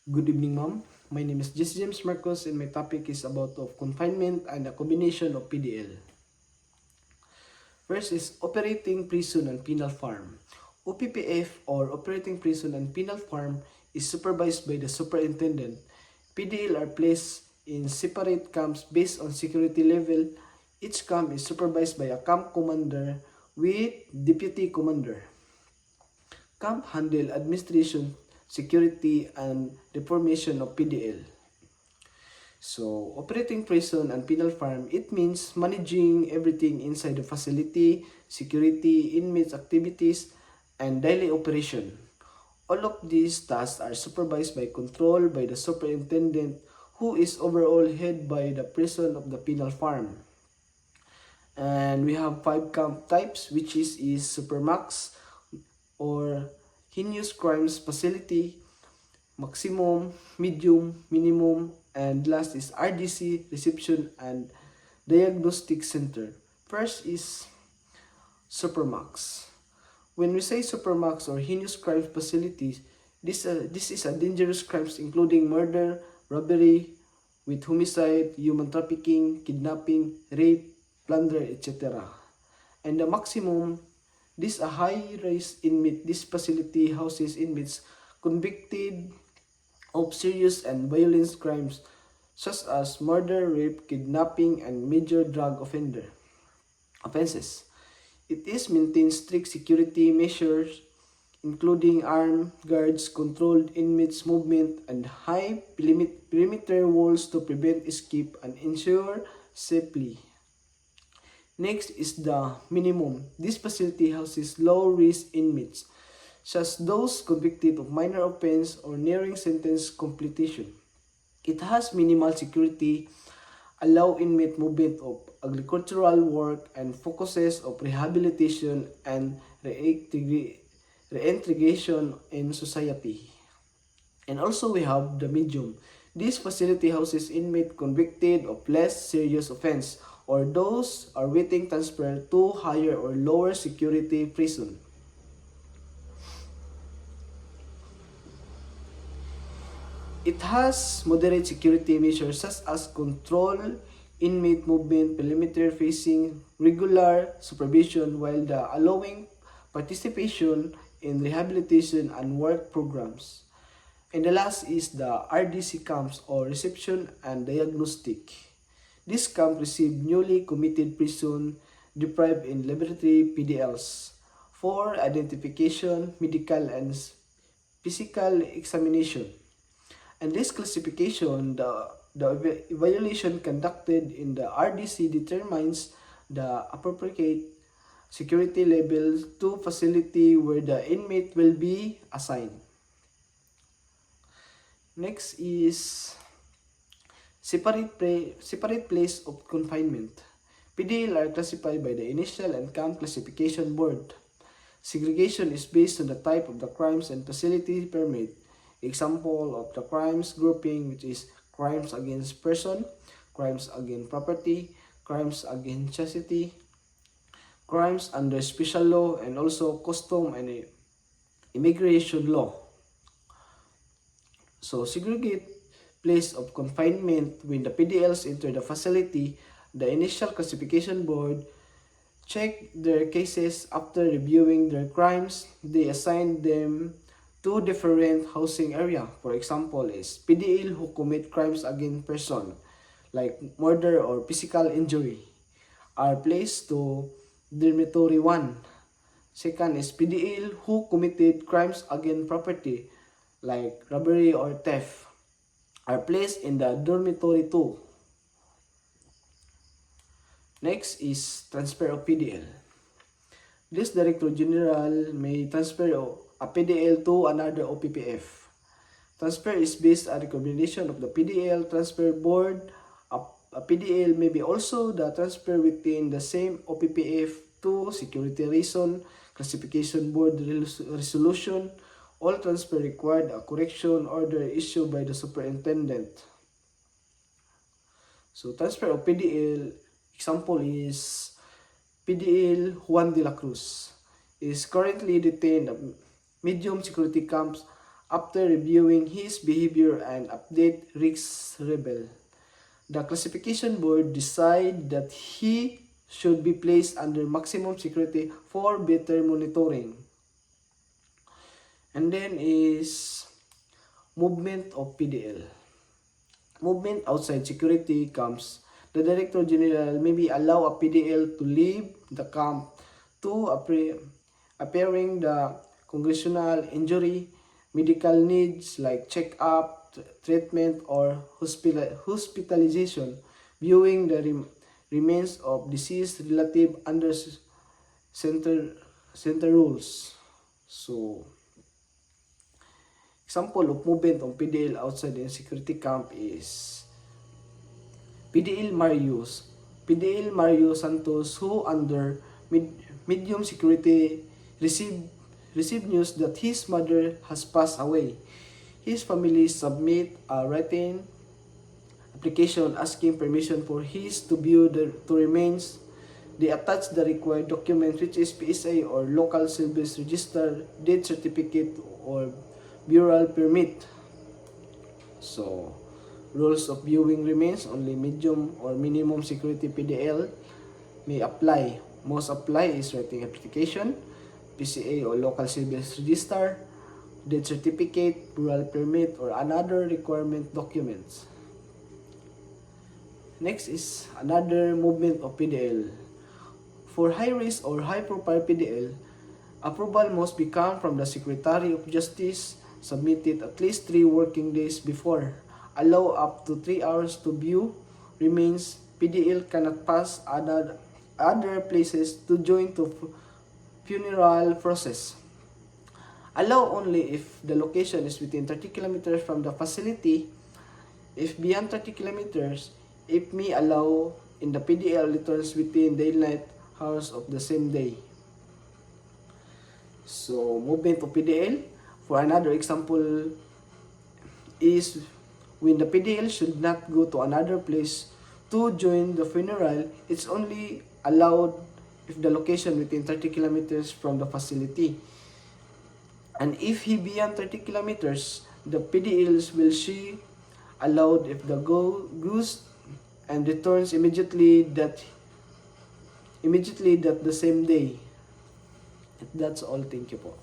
Good evening, ma'am. My name is Jesse James Marcos, and my topic is about of confinement and a combination of PDL. First is operating prison and penal farm. OPPF or operating prison and penal farm is supervised by the superintendent. PDL are placed in separate camps based on security level. Each camp is supervised by a camp commander with deputy commander. Camp handle administration, security, and reformation of PDL. So, operating prison and penal farm, it means managing everything inside the facility, security, inmates activities, and daily operation. All of these tasks are supervised by control by the superintendent who is overall head by the prison of the penal farm. And we have 5 camp types, which is Supermax or heinous crimes facility, maximum, medium, minimum, and last is RDC, reception and diagnostic center. First is Supermax. When we say Supermax or heinous crimes facilities, this is a dangerous crimes including murder, robbery, with homicide, human trafficking, kidnapping, rape, plunder, etc. And the maximum, this a high-rise inmate. This facility houses inmates convicted of serious and violent crimes such as murder, rape, kidnapping, and major drug offenses. It is maintains strict security measures including armed guards, controlled inmates movement, and high perimeter walls to prevent escape and ensure safely. Next is the minimum. This facility houses low-risk inmates, such as those convicted of minor offense or nearing sentence completion. It has minimal security, allow inmate movement of agricultural work, and focuses of rehabilitation and reintegration in society. And also we have the medium. This facility houses inmate convicted of less serious offense or those are waiting transfer to higher or lower security prison. It has moderate security measures such as control, inmate movement, perimeter facing, regular supervision while the allowing participation in rehabilitation and work programs. And the last is the RDC camps or reception and diagnostic. This camp received newly committed prison deprived in laboratory PDLs for identification, medical and physical examination. And this classification, the evaluation conducted in the RDC determines the appropriate security level to facility where the inmate will be assigned. Next is separate place of confinement. PDL are classified by the Initial and Camp Classification Board. Segregation is based on the type of the crimes and facility permit. Example of the crimes grouping, which is crimes against person, crimes against property, crimes against chastity, crimes under special law, and also custom and immigration law. So segregate place of confinement when the PDLs enter the facility. The Initial Classification Board check their cases after reviewing their crimes. They assign them to different housing area. For example, is PDL who commit crimes against person like murder or physical injury are placed to dormitory 1. Second is PDL who committed crimes against property like robbery or theft are placed in the dormitory 2. Next is transfer of PDL. This Director General may transfer a PDL to another OPPF. Transfer is based on recommendation of the PDL Transfer Board. A PDL may be also the transfer within the same OPPF to security reason, classification board resolution. All transfer required a correction order issued by the superintendent. So transfer of PDL, example is PDL Juan de la Cruz is currently detained at medium security camps after reviewing his behavior and update risk level. The classification board decide that he should be placed under maximum security for better monitoring. And then is movement of PDL. Movement outside security camps. The Director General maybe allow a PDL to leave the camp to appearing the congressional injury, medical needs like check-up, treatment, or hospitalization, viewing the remains of deceased relative under center rules. So, example of movement of PDL outside the security camp is PDL Marius. PDL Mario Santos, who under medium security received news that his mother has passed away. His family submit a written application asking permission for his to view the remains. They attach the required document, which is PSA or local service register, death certificate, or burial permit. So, rules of viewing remains, only medium or minimum security PDL may apply. Most apply is writing application, PCA or local service register, death certificate, burial permit, or another requirement documents. Next is another movement of PDL. For high risk or high profile PDL, approval must come from the Secretary of Justice, submitted at least 3 working days before. Allow up to 3 hours to view remains. PDL cannot pass other places to join to funeral process. Allow only if the location is within 30 kilometers from the facility. If beyond 30 kilometers, it may allow in the PDL returns within daylight hours of the same day. So, movement of PDL. For another example is when the PDL should not go to another place to join the funeral, it's only allowed if the location within 30 kilometers from the facility. And if he beyond 30 kilometers, the PDLs will she allowed if the goes and returns immediately that the same day. That's all. Thank you po.